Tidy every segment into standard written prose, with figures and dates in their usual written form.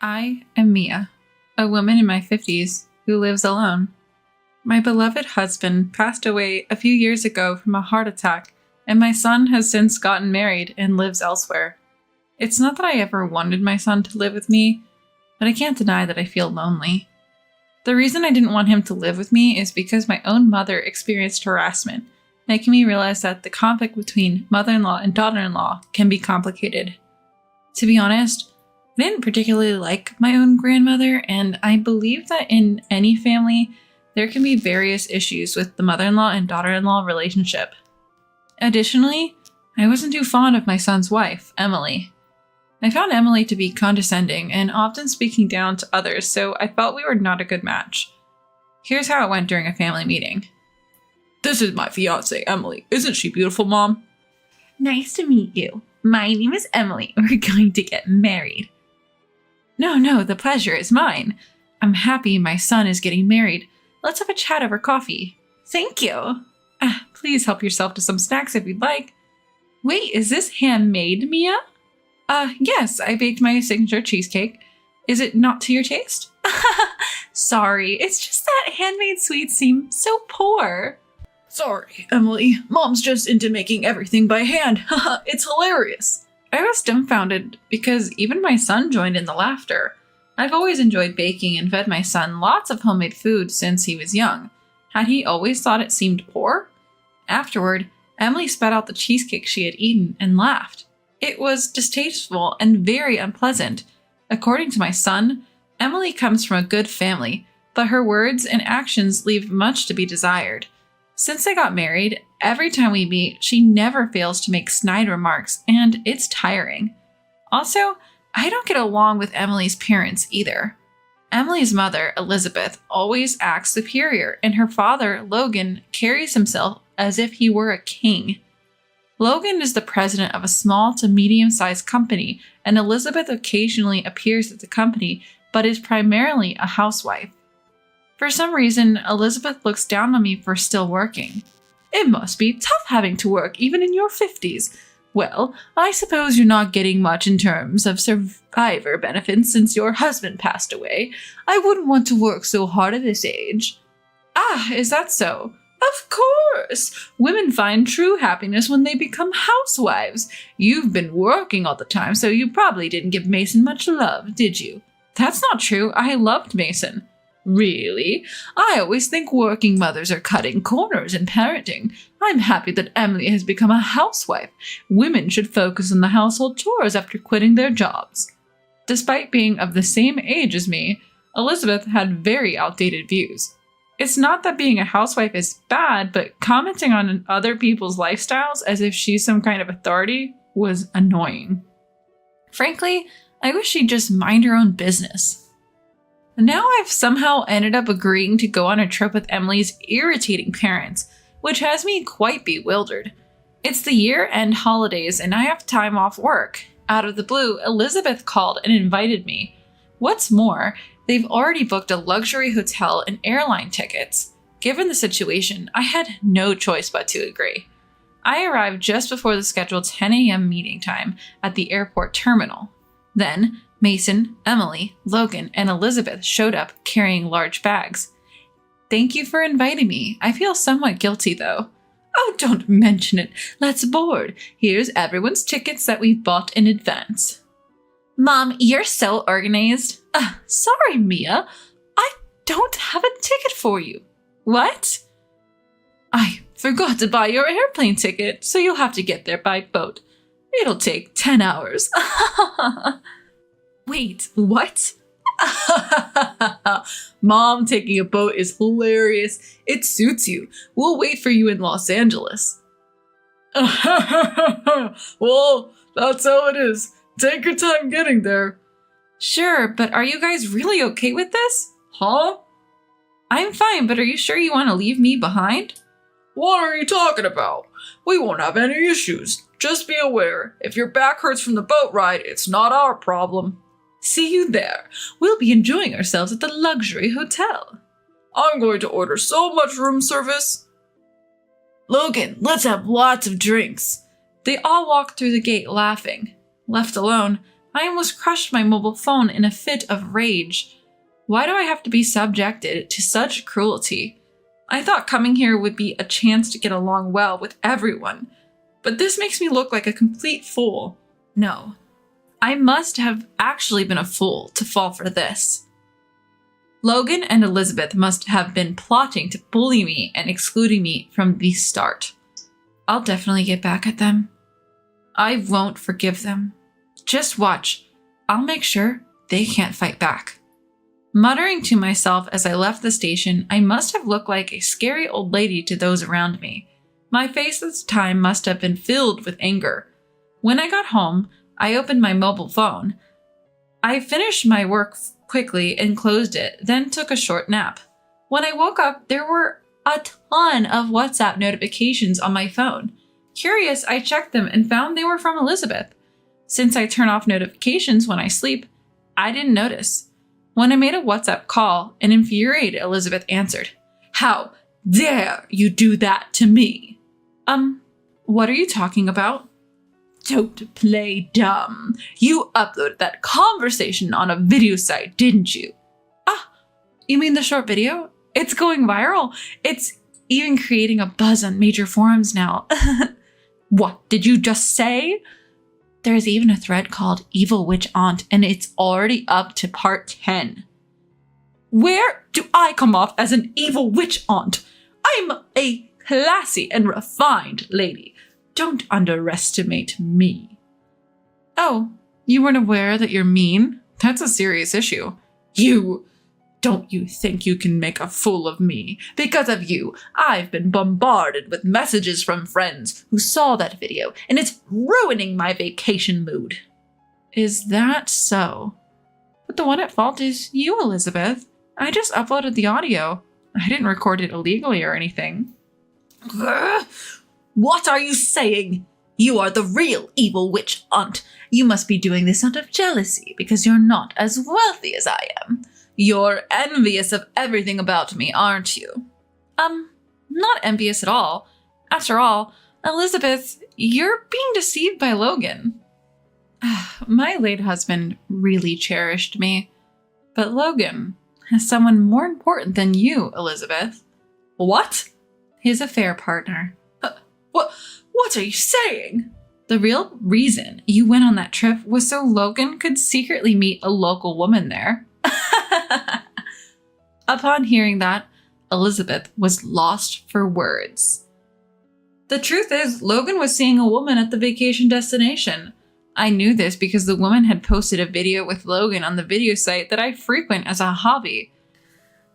I am Mia, a woman in my 50s who lives alone. My beloved husband passed away a few years ago from a heart attack, and my son has since gotten married and lives elsewhere. It's not that I ever wanted my son to live with me, but I can't deny that I feel lonely. The reason I didn't want him to live with me is because my own mother experienced harassment, making me realize that the conflict between mother-in-law and daughter-in-law can be complicated. To be honest, I didn't particularly like my own grandmother, and I believe that in any family, there can be various issues with the mother-in-law and daughter-in-law relationship. Additionally, I wasn't too fond of my son's wife, Emily. I found Emily to be condescending and often speaking down to others, so I felt we were not a good match. Here's how it went during a family meeting. This is my fiance, Emily. Isn't she beautiful, Mom? Nice to meet you. My name is Emily. We're going to get married. No, the pleasure is mine. I'm happy my son is getting married. Let's have a chat over coffee. Thank you. Please help yourself to some snacks if you'd like. Wait, is this handmade, Mia? Yes, I baked my signature cheesecake. Is it not to your taste? Sorry, it's just that handmade sweets seem so poor. Sorry, Emily. Mom's just into making everything by hand. Haha, it's hilarious. I was dumbfounded because even my son joined in the laughter. I've always enjoyed baking and fed my son lots of homemade food since he was young. Had he always thought it seemed poor? Afterward, Emily spat out the cheesecake she had eaten and laughed. It was distasteful and very unpleasant. According to my son, Emily comes from a good family, but her words and actions leave much to be desired. Since I got married, every time we meet, she never fails to make snide remarks, and it's tiring. Also, I don't get along with Emily's parents either. Emily's mother, Elizabeth, always acts superior, and her father, Logan, carries himself as if he were a king. Logan is the president of a small to medium-sized company, and Elizabeth occasionally appears at the company, but is primarily a housewife. For some reason, Elizabeth looks down on me for still working. It must be tough having to work even in your 50s. Well, I suppose you're not getting much in terms of survivor benefits since your husband passed away. I wouldn't want to work so hard at this age. Ah, is that so? Of course! Women find true happiness when they become housewives. You've been working all the time, so you probably didn't give Mason much love, did you? That's not true. I loved Mason. Really? I always think working mothers are cutting corners in parenting. I'm happy that Emily has become a housewife. Women should focus on the household chores after quitting their jobs. Despite being of the same age as me, Elizabeth had very outdated views. It's not that being a housewife is bad, but commenting on other people's lifestyles as if she's some kind of authority was annoying. Frankly, I wish she'd just mind her own business. Now I've somehow ended up agreeing to go on a trip with Emily's irritating parents, which has me quite bewildered. It's the year-end holidays and I have time off work. Out of the blue, Elizabeth called and invited me. What's more, they've already booked a luxury hotel and airline tickets. Given the situation, I had no choice but to agree. I arrived just before the scheduled 10 a.m. meeting time at the airport terminal. Then, Mason, Emily, Logan, and Elizabeth showed up carrying large bags. Thank you for inviting me. I feel somewhat guilty though. Oh, don't mention it. Let's board. Here's everyone's tickets that we bought in advance. Mom, you're so organized. Sorry, Mia. I don't have a ticket for you. What? I forgot to buy your airplane ticket, so you'll have to get there by boat. It'll take 10 hours. Wait, what? Mom taking a boat is hilarious. It suits you. We'll wait for you in Los Angeles. Well, that's how it is. Take your time getting there. Sure, but are you guys really okay with this? Huh? I'm fine, but are you sure you want to leave me behind? What are you talking about? We won't have any issues. Just be aware, if your back hurts from the boat ride, it's not our problem. See you there. We'll be enjoying ourselves at the luxury hotel. I'm going to order so much room service. Logan, let's have lots of drinks. They all walked through the gate laughing. Left alone, I almost crushed my mobile phone in a fit of rage. Why do I have to be subjected to such cruelty? I thought coming here would be a chance to get along well with everyone, but this makes me look like a complete fool. No, I must have actually been a fool to fall for this. Logan and Elizabeth must have been plotting to bully me and excluding me from the start. I'll definitely get back at them. I won't forgive them. Just watch. I'll make sure they can't fight back. Muttering to myself as I left the station, I must have looked like a scary old lady to those around me. My face at the time must have been filled with anger. When I got home, I opened my mobile phone. I finished my work quickly and closed it, then took a short nap. When I woke up, there were a ton of WhatsApp notifications on my phone. Curious, I checked them and found they were from Elizabeth. Since I turn off notifications when I sleep, I didn't notice. When I made a WhatsApp call, an infuriated Elizabeth answered, "How dare you do that to me?" What are you talking about? Don't play dumb. You uploaded that conversation on a video site, didn't you? Ah, you mean the short video? It's going viral. It's even creating a buzz on major forums now. What did you just say? There's even a thread called Evil Witch Aunt, and it's already up to part 10. Where do I come off as an evil witch aunt? I'm a classy and refined lady. Don't underestimate me. Oh, you weren't aware that you're mean? That's a serious issue. Don't you think you can make a fool of me? Because of you, I've been bombarded with messages from friends who saw that video, and it's ruining my vacation mood. Is that so? But the one at fault is you, Elizabeth. I just uploaded the audio. I didn't record it illegally or anything. What are you saying? You are the real evil witch aunt. You must be doing this out of jealousy because you're not as wealthy as I am. You're envious of everything about me, aren't you? Not envious at all. After all, Elizabeth, you're being deceived by Logan. My late husband really cherished me, but Logan has someone more important than you, Elizabeth. What? His affair partner. What are you saying? The real reason you went on that trip was so Logan could secretly meet a local woman there. Upon hearing that, Elizabeth was lost for words. The truth is, Logan was seeing a woman at the vacation destination. I knew this because the woman had posted a video with Logan on the video site that I frequent as a hobby.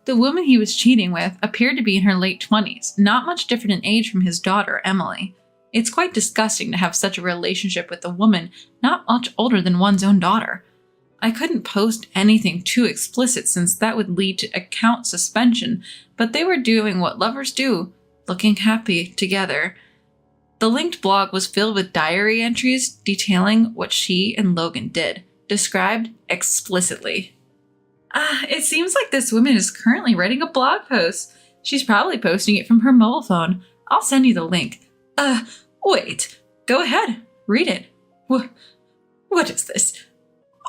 The woman he was cheating with appeared to be in her late 20s, not much different in age from his daughter, Emily. It's quite disgusting to have such a relationship with a woman not much older than one's own daughter. I couldn't post anything too explicit since that would lead to account suspension, but they were doing what lovers do, looking happy together. The linked blog was filled with diary entries detailing what she and Logan did, described explicitly. It seems like this woman is currently writing a blog post. She's probably posting it from her mobile phone. I'll send you the link. Wait. Go ahead. Read it. What is this?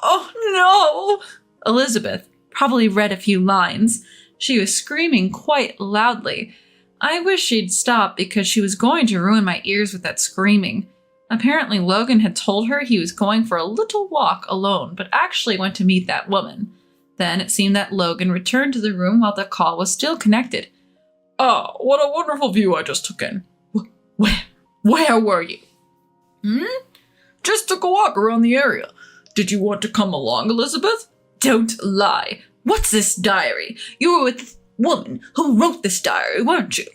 Oh, no! Elizabeth probably read a few lines. She was screaming quite loudly. I wish she'd stop because she was going to ruin my ears with that screaming. Apparently, Logan had told her he was going for a little walk alone, but actually went to meet that woman. Then it seemed that Logan returned to the room while the call was still connected. Oh, what a wonderful view I just took in. Where were you? Just took a walk around the area. Did you want to come along, Elizabeth? Don't lie. What's this diary? You were with the woman who wrote this diary, weren't you?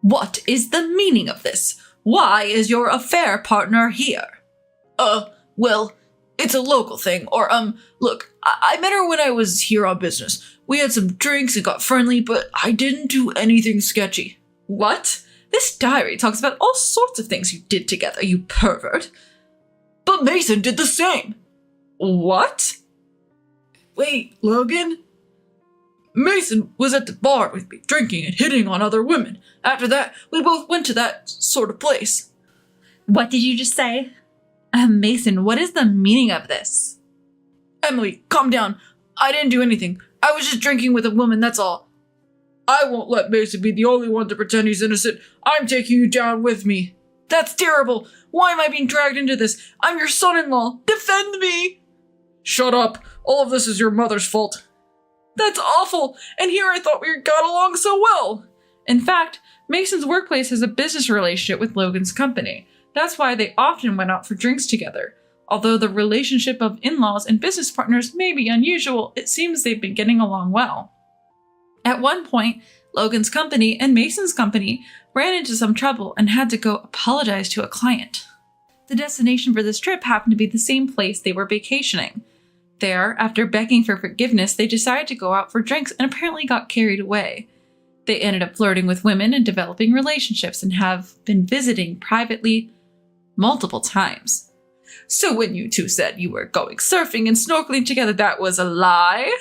What is the meaning of this? Why is your affair partner here? Well, it's a local thing, look, I met her when I was here on business. We had some drinks and got friendly, but I didn't do anything sketchy. What? This diary talks about all sorts of things you did together, you pervert. But Mason did the same. What? Wait, Logan? Mason was at the bar with me, drinking and hitting on other women. After that, we both went to that sort of place. What did you just say? Mason, what is the meaning of this? Emily, calm down. I didn't do anything. I was just drinking with a woman, that's all. I won't let Mason be the only one to pretend he's innocent. I'm taking you down with me. That's terrible. Why am I being dragged into this? I'm your son-in-law. Defend me. Shut up. All of this is your mother's fault. That's awful. And here I thought we got along so well. In fact, Mason's workplace has a business relationship with Logan's company. That's why they often went out for drinks together. Although the relationship of in-laws and business partners may be unusual, it seems they've been getting along well. At one point, Logan's company and Mason's company ran into some trouble and had to go apologize to a client. The destination for this trip happened to be the same place they were vacationing. There, after begging for forgiveness, they decided to go out for drinks and apparently got carried away. They ended up flirting with women and developing relationships and have been visiting privately multiple times. So when you two said you were going surfing and snorkeling together, that was a lie?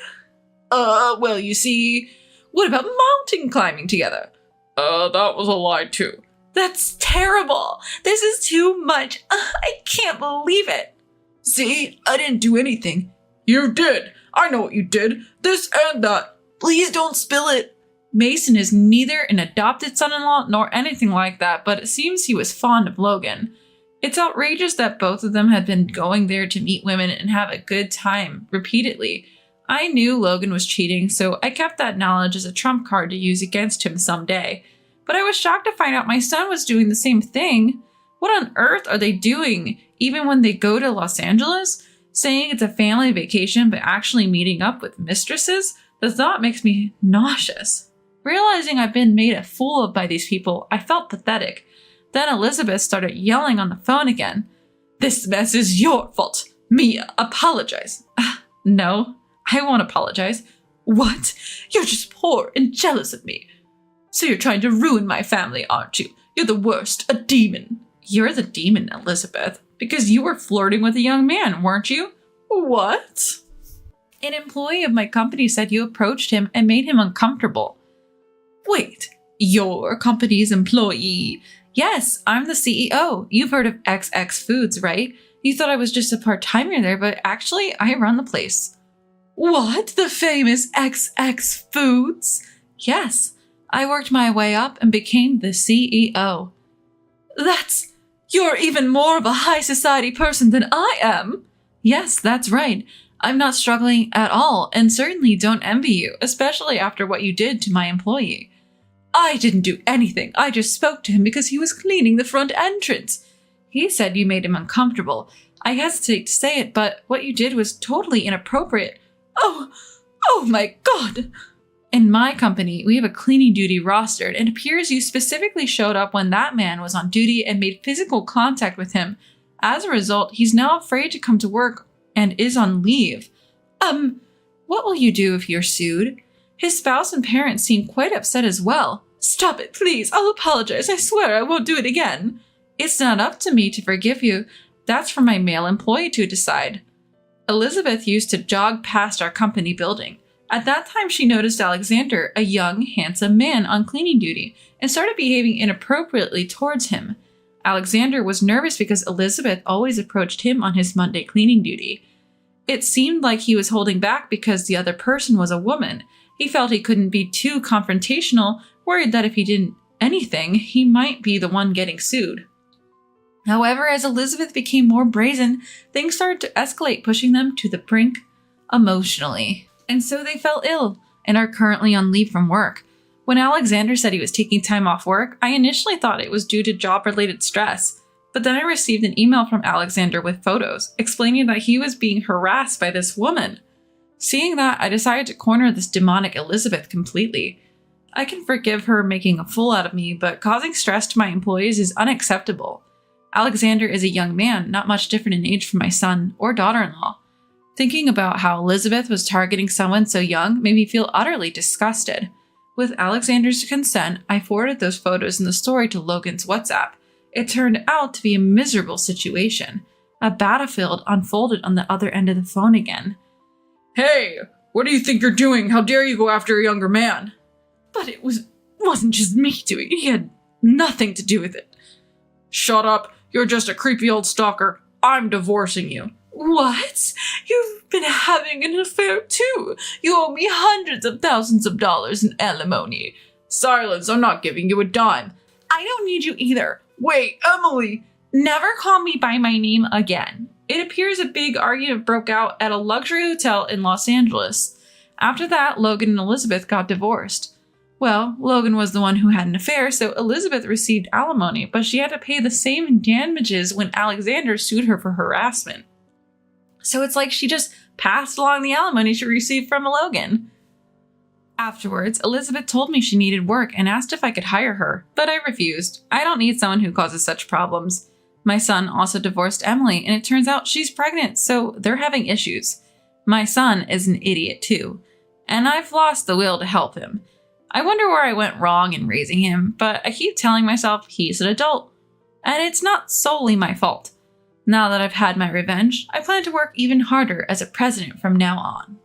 Well, you see, what about mountain climbing together? That was a lie too. That's terrible. This is too much. I can't believe it. See, I didn't do anything. You did. I know what you did. This and that. Please don't spill it. Mason is neither an adopted son-in-law nor anything like that, but it seems he was fond of Logan. It's outrageous that both of them had been going there to meet women and have a good time repeatedly. I knew Logan was cheating, so I kept that knowledge as a trump card to use against him someday. But I was shocked to find out my son was doing the same thing. What on earth are they doing, even when they go to Los Angeles? Saying it's a family vacation, but actually meeting up with mistresses? The thought makes me nauseous. Realizing I've been made a fool of by these people, I felt pathetic. Then Elizabeth started yelling on the phone again. This mess is your fault. Mia, apologize. No, I won't apologize. What? You're just poor and jealous of me. So you're trying to ruin my family, aren't you? You're the worst, a demon. You're the demon, Elizabeth, because you were flirting with a young man, weren't you? What? An employee of my company said you approached him and made him uncomfortable. Wait, your company's employee? Yes, I'm the CEO. You've heard of XX Foods, right? You thought I was just a part-timer there, but actually, I run the place. What? The famous XX Foods? Yes, I worked my way up and became the CEO. You're even more of a high society person than I am. Yes, that's right. I'm not struggling at all, and certainly don't envy you, especially after what you did to my employee. I didn't do anything. I just spoke to him because he was cleaning the front entrance. He said you made him uncomfortable. I hesitate to say it, but what you did was totally inappropriate. Oh my God. In my company, we have a cleaning duty rostered, and it appears you specifically showed up when that man was on duty and made physical contact with him. As a result, he's now afraid to come to work and is on leave. What will you do if you're sued? His spouse and parents seem quite upset as well. Stop it, please. I'll apologize. I swear I won't do it again. It's not up to me to forgive you. That's for my male employee to decide. Elizabeth used to jog past our company building. At that time, she noticed Alexander, a young, handsome man on cleaning duty, and started behaving inappropriately towards him. Alexander was nervous because Elizabeth always approached him on his Monday cleaning duty. It seemed like he was holding back because the other person was a woman. He felt he couldn't be too confrontational, worried that if he did anything, he might be the one getting sued. However, as Elizabeth became more brazen, things started to escalate, pushing them to the brink emotionally. And so they fell ill and are currently on leave from work. When Alexander said he was taking time off work, I initially thought it was due to job-related stress. But then I received an email from Alexander with photos, explaining that he was being harassed by this woman. Seeing that, I decided to corner this demonic Elizabeth completely. I can forgive her making a fool out of me, but causing stress to my employees is unacceptable. Alexander is a young man, not much different in age from my son or daughter-in-law. Thinking about how Elizabeth was targeting someone so young made me feel utterly disgusted. With Alexander's consent, I forwarded those photos in the story to Logan's WhatsApp. It turned out to be a miserable situation. A battlefield unfolded on the other end of the phone again. Hey, what do you think you're doing? How dare you go after a younger man? But it wasn't just me doing it. He had nothing to do with it. Shut up. You're just a creepy old stalker. I'm divorcing you. What? You've been having an affair too. You owe me hundreds of thousands of dollars in alimony. Silence, I'm not giving you a dime. I don't need you either. Wait, Emily! Never call me by my name again. It appears a big argument broke out at a luxury hotel in Los Angeles. After that, Logan and Elizabeth got divorced. Well, Logan was the one who had an affair, so Elizabeth received alimony, but she had to pay the same damages when Alexander sued her for harassment. So it's like she just passed along the alimony she received from Logan. Afterwards, Elizabeth told me she needed work and asked if I could hire her, but I refused. I don't need someone who causes such problems. My son also divorced Emily, and it turns out she's pregnant, so they're having issues. My son is an idiot too, and I've lost the will to help him. I wonder where I went wrong in raising him, but I keep telling myself he's an adult, and it's not solely my fault. Now that I've had my revenge, I plan to work even harder as a president from now on.